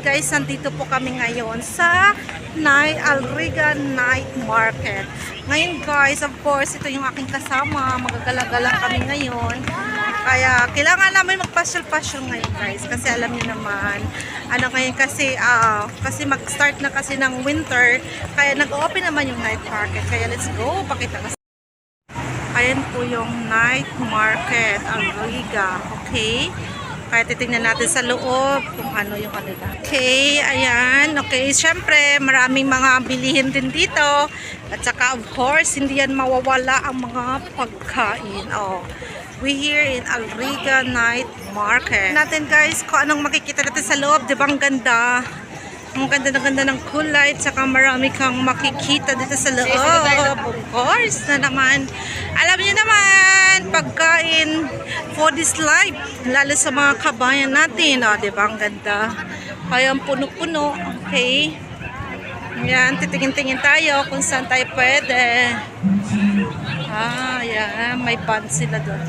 guys, nandito po kami ngayon sa Alriga Night Market. Ngayon guys, of course, ito yung aking kasama. Magagala-gala kami ngayon. Kaya kailangan namin magpasyal-pasyal ngayon guys. Kasi alam niyo naman, ano ngayon kasi mag-start na kasi ng winter. Kaya nag-open naman yung night market. Kaya let's go, pakita kasi. Ayan po yung night market, Alriga. Okay? Kaya titingnan natin sa loob kung ano yung kanila. Okay, ayan. Okay, syempre maraming mga bilihin din dito. At saka of course, hindi yan mawawala ang mga pagkain. Oh, we here in Alriga Night Market. Natin guys, kung anong makikita natin sa loob. Diba ang ganda? Ang ganda ng kulay. At saka marami kang makikita dito sa loob. Of course na naman. Alam niyo naman, pagkain for this life, lalo sa mga kabayan natin. O, diba? Ang ganda. Kaya puno-puno. Okay. Yan, titingin-tingin tayo kung saan tayo pwede. Yan. May band sila doon.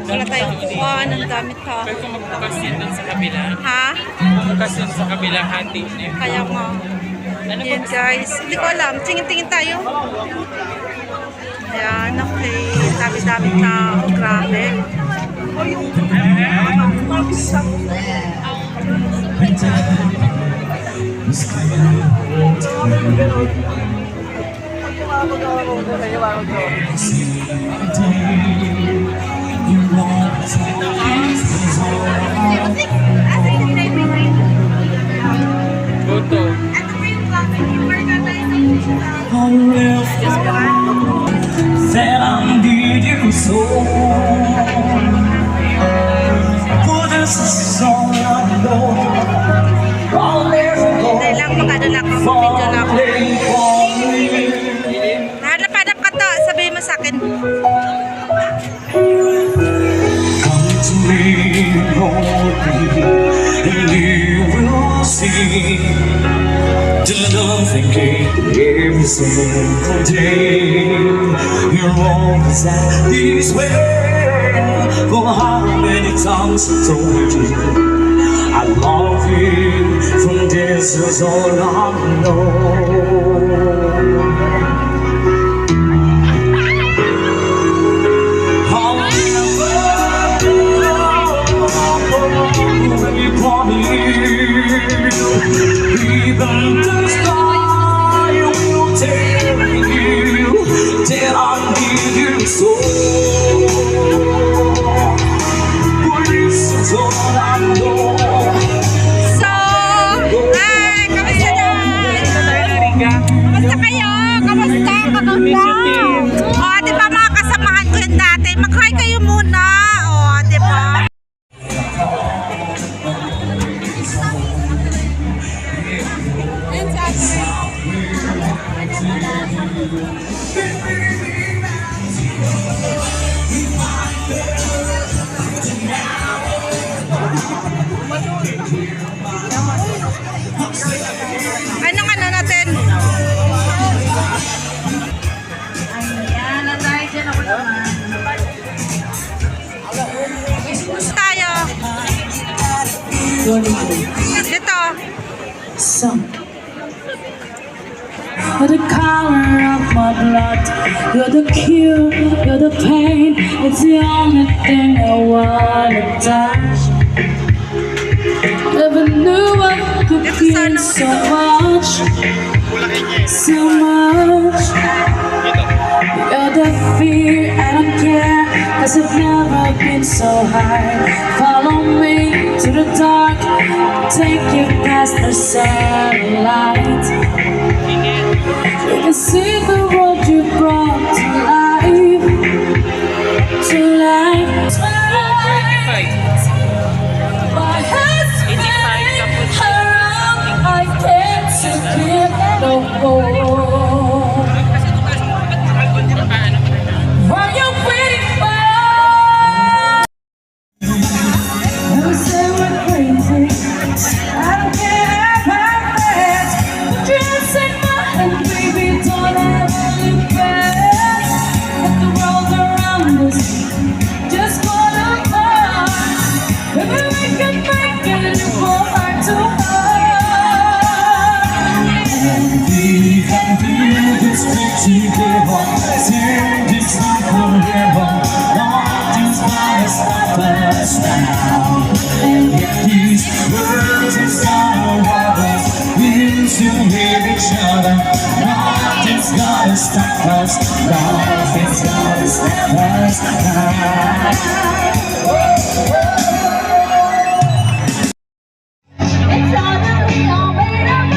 Wala tayong kuha ng gamit ha. Pwede magbukas yun dun sa kabila. Ha? Magbukas yun sa kabila hati. Kaya nga. Yan guys. Hindi ko alam. Tingin-tingin tayo. Ayan. Okay. Dami-dami tao. Grabe. Goto. That I need you so. For this is all I know. Dahil lang makano lang ako. Video lang ako. Hanap-hanap ka to. Sabihin mo sa akin. Come to me, Lord, and you will see. Till I'm thinking every single day you're always at this way. For how many times I told you I love you, from this is all I know. Even the sky will tell you that I need you so. For this is all I know. So, kamusta dyan? Kamusta kayo? Kamusta? Kaganda? O, diba mga kasamahan ko yun dati? Mag-hi kayo muna. O, diba? Anong ano natin? Ayan, natay dyan ako naman. Tayo. Dito. You're the color of my blood. You're the cure, you're the pain. It's the only thing I wanna touch. Never knew I could feel so much. So much. You're the fear, I don't care, 'cause I've never been so high. Follow me to the dark, take you past the sunlight. You can see the world you brought to life. To life. My head's spinning around, I can't take it no more. Why you waiting for? Never say we're crazy. I don't care about that. Just in my hand, baby, don't I? live on. Sing this song forever. Nothing's gonna stop us now. And if these words inside of us, we'll soon hear each other. Nothing's gonna stop us. Nothing's gonna stop us now. It's all that we all made up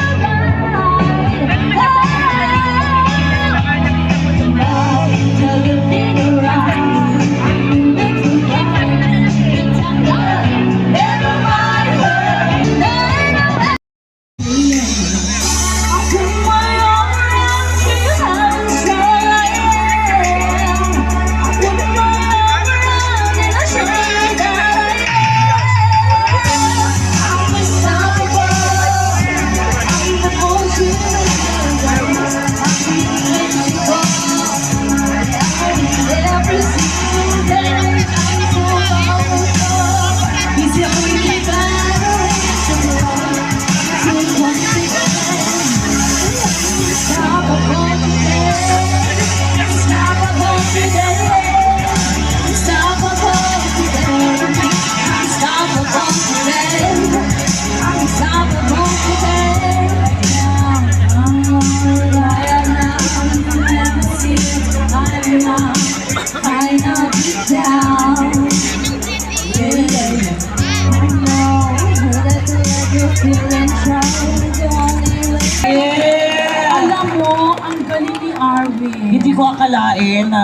Alam mo, ang galing ni Arvin. Hindi ko akalain na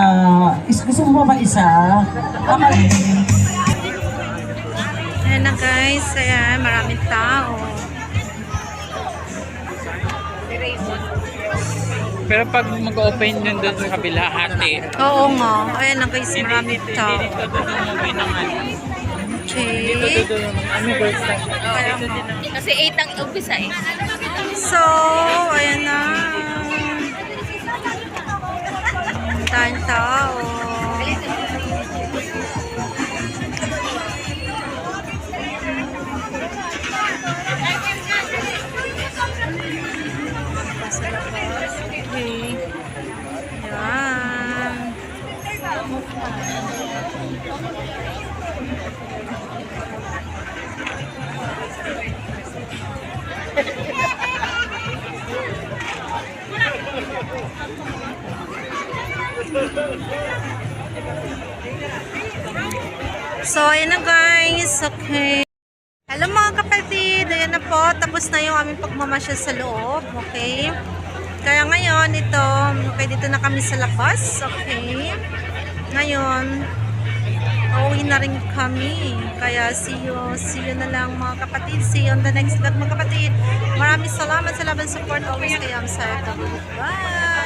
gusto mo ba isa? Ayan na guys, ayan, maraming tao. Pero pag mag-open yun doon sa kabila, hati. Oo nga, ayan na guys, maraming tao. Dito umuwi naman. Okay. Dito first time. Kaya nga. Kasi 8 ang umpisa eh. So, ayan na. Daming tao. Sa labas. Okay. Yan. So, ayan na guys. Okay. Hello mga kapatid. Ayan na po. Tapos na yung aming pagmamasyal sa loob. Okay. Kaya ngayon, ito. Okay, dito na kami sa labas. Okay. Ngayon, uuwi na rin kami. Kaya see you na lang mga kapatid. See you on the next vlog mga kapatid. Maraming salamat sa laban support always kay Amsa. Bye!